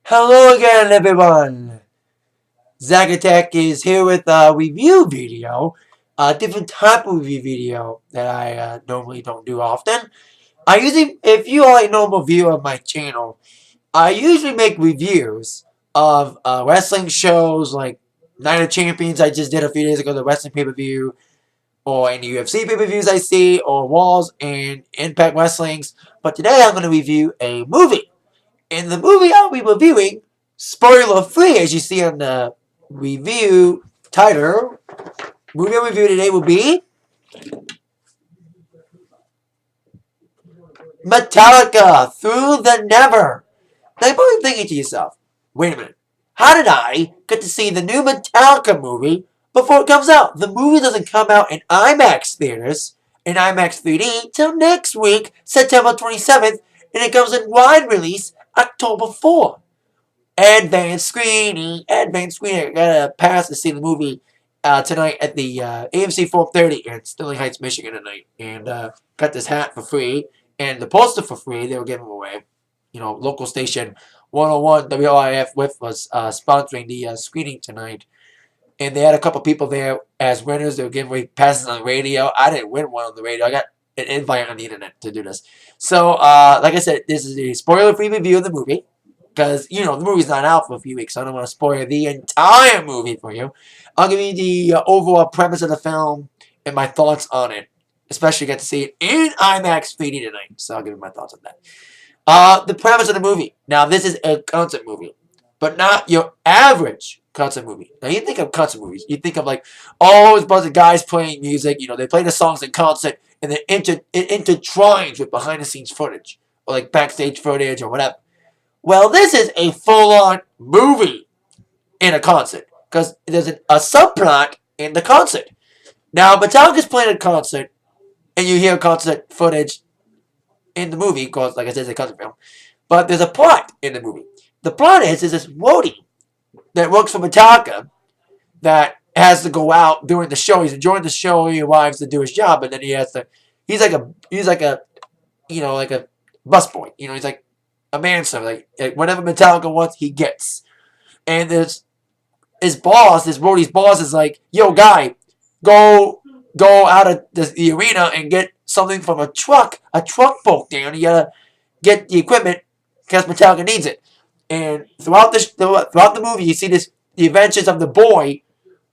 Hello again, everyone. Zacatech is here with a review video, a different type of review video that I normally don't do often. If you are a normal viewer of my channel, I usually make reviews of wrestling shows like Night of Champions I just did a few days ago, the wrestling pay-per-view, or any UFC pay-per-views I see, or Walls and Impact Wrestlings. But today I'm going to review a movie. In the movie I'll be reviewing, spoiler free, as you see on the review title, movie I'll review today will be Metallica Through the Never. Now you're probably thinking to yourself, wait a minute, how did I get to see the new Metallica movie before it comes out? The movie doesn't come out in IMAX theaters, in IMAX 3D, till next week, September 27th, and it comes in wide release October 4th. Advanced screening. I got a pass to see the movie tonight at the AMC 430 in Sterling Heights, Michigan tonight. And got this hat for free and the poster for free. They were giving away. Local station 101 WIF with was sponsoring the screening tonight. And they had a couple people there as winners. They were giving away passes on the radio. I didn't win one on the radio. I got an invite on the internet to do this. So, like I said, this is a spoiler-free review of the movie. Because, the movie's not out for a few weeks, so I don't want to spoil the entire movie for you. I'll give you the overall premise of the film and my thoughts on it. Especially get to see it in IMAX 3D tonight, so I'll give you my thoughts on that. The premise of the movie. Now, this is a concert movie, but not your average concert movie. Now, you think of concert movies, you think of it's a bunch of guys playing music. They play the songs in concert, and then it intertwines with behind-the-scenes footage, or backstage footage, or whatever. Well, this is a full-on movie in a concert, because there's a subplot in the concert. Now, Metallica's playing a concert, and you hear concert footage in the movie, because, like I said, it's a concert film. But there's a plot in the movie. The plot is this roadie that works for Metallica that has to go out during the show. He's enjoying the show. He arrives to do his job, and then he's like a busboy. He's like a manservant. Like whatever Metallica wants, he gets. And there's his boss, this roadie's boss, is like, "Yo, guy, go out of the arena and get something from a truck. A truck broke down. You gotta get the equipment because Metallica needs it." And throughout the movie, you see the adventures of the boy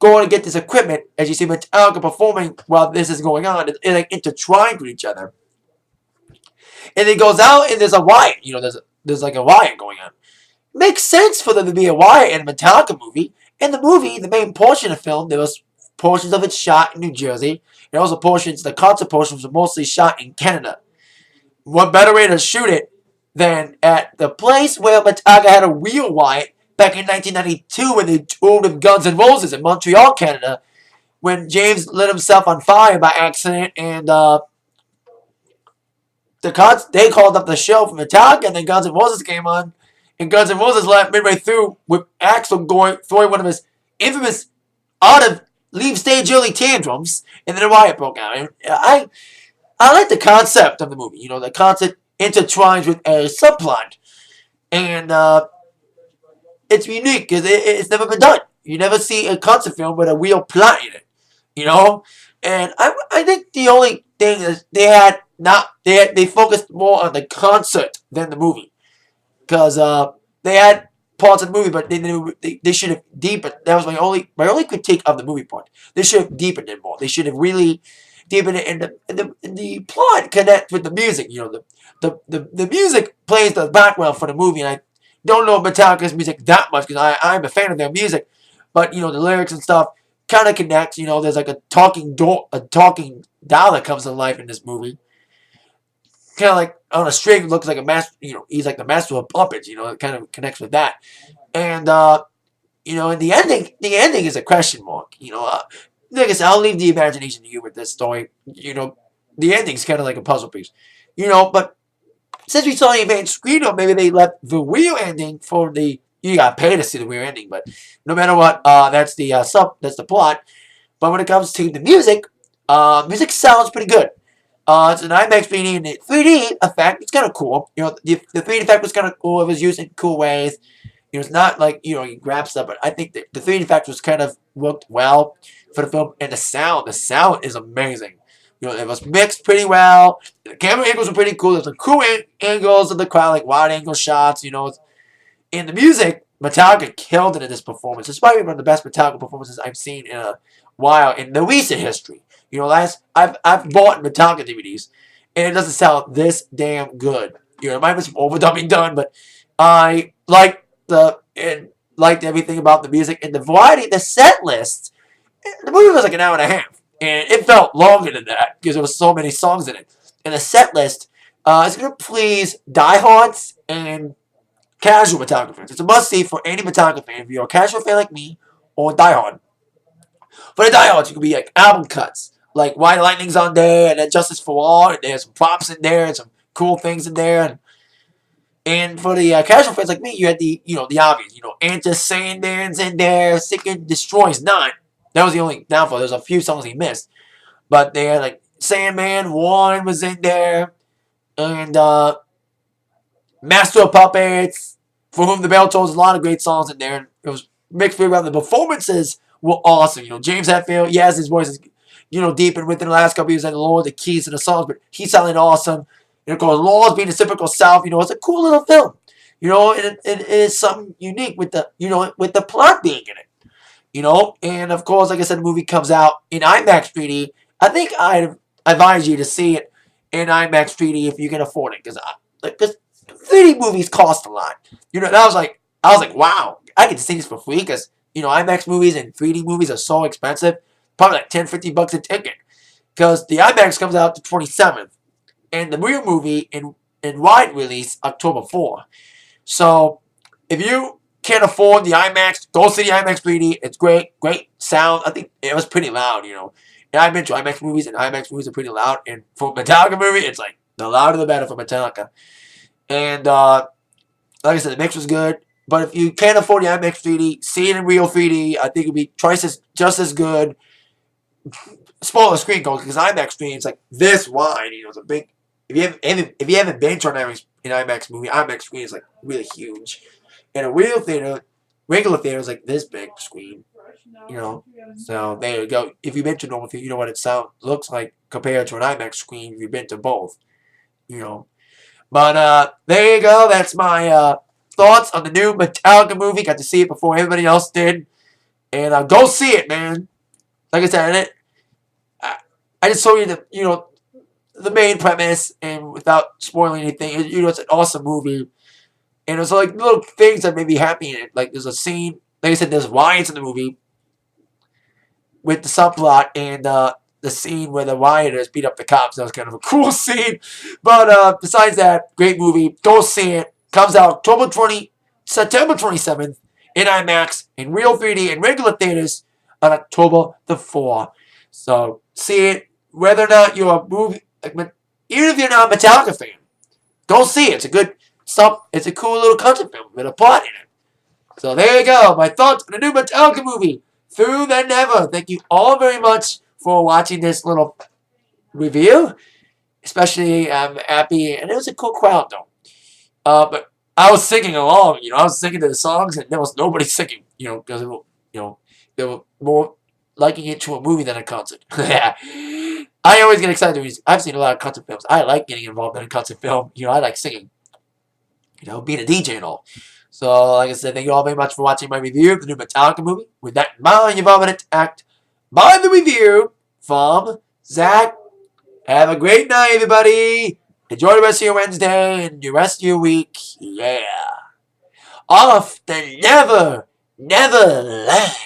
going to get this equipment, as you see Metallica performing while this is going on. It's intertwined with each other. And he goes out, and there's a riot. There's like a riot going on. Makes sense for there to be a riot in a Metallica movie. In the movie, the main portion of the film, there was portions of it shot in New Jersey, and also the concert portions were mostly shot in Canada. What better way to shoot it than at the place where Metallica had a real riot back in 1992 when they toured with Guns N' Roses in Montreal, Canada, when James lit himself on fire by accident, and they called up the show for Metallica, and then Guns N' Roses came on, and Guns N' Roses left midway through with Axl throwing one of his infamous leave stage early tantrums, and then a riot broke out. And I like the concept of the movie. The concept intertwines with a subplot, and it's unique because it's never been done. You never see a concert film with a real plot in it. And I think the only thing is they focused more on the concert than the movie, because they had parts of the movie, but they should have deepened. That was my only critique of the movie part. They should have deepened it more. They should have really deepened it, and the plot connect with the music. The music plays the background for the movie, and I don't know Metallica's music that much because I'm a fan of their music, but the lyrics and stuff kind of connects. There's like a talking doll that comes to life in this movie. Kind of like on a string, looks like a master. He's like the master of puppets. It kind of connects with that, and and the ending is a question mark. Like I said, I'll leave the imagination to you with this story. The ending's kind of like a puzzle piece. But since we saw the advanced screener, maybe they left the real ending for the. You got paid to see the real ending, but no matter what, that's the plot. But when it comes to the music, music sounds pretty good. It's an IMAX 3D, and the 3D effect, it's kind of cool. The 3D effect was kind of cool. It was used in cool ways. It's not like you grab stuff, but I think that the 3D factors kind of worked well for the film, and the sound is amazing. It was mixed pretty well. The camera angles were pretty cool. There's some cool angles of the crowd, like wide angle shots. In the music, Metallica killed it in this performance. It's probably one of the best Metallica performances I've seen in a while in the recent history. I've bought Metallica DVDs, and it doesn't sound this damn good. It might be some overdubbing done, but I liked everything about the music and the variety, the set list. The movie was like an hour and a half, and it felt longer than that because there was so many songs in it. And the set list is gonna please diehards and casual Metallica fans. It's a must see for any Metallica fan. If you're a casual fan like me or a diehard. For the diehards, you can be like album cuts, like White Lightning's on there, and then Justice for All, and there's some props in there and some cool things in there. And for the casual fans like me, you had the obvious, Antis Sandman's in there, Sick Destroys Not. That was the only downfall. There's a few songs he missed, but they had like Sandman One was in there, and Master of Puppets, For Whom the Bell Tolls, a lot of great songs in there. It was mixed around. The performances were awesome. James Hetfield, yes, his voice is, deepened within the last couple of years and lower the keys to the songs, but he sounded awesome. Of course, Laws being the typical South, it's a cool little film. And it is something unique with the plot being in it. And of course, like I said, the movie comes out in IMAX 3D. I think I'd advise you to see it in IMAX 3D if you can afford it, because 3D movies cost a lot. I was like, wow, I can see this for free because IMAX movies and 3D movies are so expensive, probably like $10-$50 a ticket, because the IMAX comes out the 27th, and the real movie in wide release October 4. So if you can't afford the IMAX, go see the IMAX 3D. It's great sound. I think it was pretty loud. And I've been to IMAX movies, and IMAX movies are pretty loud. And for a Metallica movie, it's like the louder the better for Metallica. And like I said, the mix was good. But if you can't afford the IMAX 3D, see it in real 3D. I think it'll be just as good. Smaller screen goes because IMAX screen is like this wide. It's a big. If you haven't been to an IMAX movie, IMAX screen is like really huge. And a real theater, regular theater is like this big screen. So there you go. If you've been to a normal theater, you know what it looks like compared to an IMAX screen. If you've been to both, But there you go. That's my thoughts on the new Metallica movie. Got to see it before everybody else did, and go see it, man. Like I said, I just told you the main premise, and without spoiling anything, it's an awesome movie. And there's like little things that may be happening in it. Like there's a scene, like I said, there's riots in the movie with the subplot and the scene where the rioters beat up the cops. That was kind of a cool scene. But besides that, great movie. Go see it. Comes out September 27th in IMAX, in real 3D, in regular theaters on October the 4th. So see it. Whether or not you're a movie, even if you're not a Metallica fan, go see it. It's a cool little country film with a plot in it. So there you go. My thoughts on the new Metallica movie, Through the Never. Thank you all very much for watching this little review. Especially, I'm happy, and it was a cool crowd though. But I was singing along. I was singing to the songs, and there was nobody singing. Because they were more liking it to a movie than a concert. Yeah. I always get excited. I've seen a lot of concert films. I like getting involved in a concert film. I like singing. Being a DJ and all. So, like I said, thank you all very much for watching my review of the new Metallica movie. With that in mind, you've all been attacked by the review from Zach. Have a great night, everybody. Enjoy the rest of your Wednesday and the rest of your week. Yeah. Off the never land.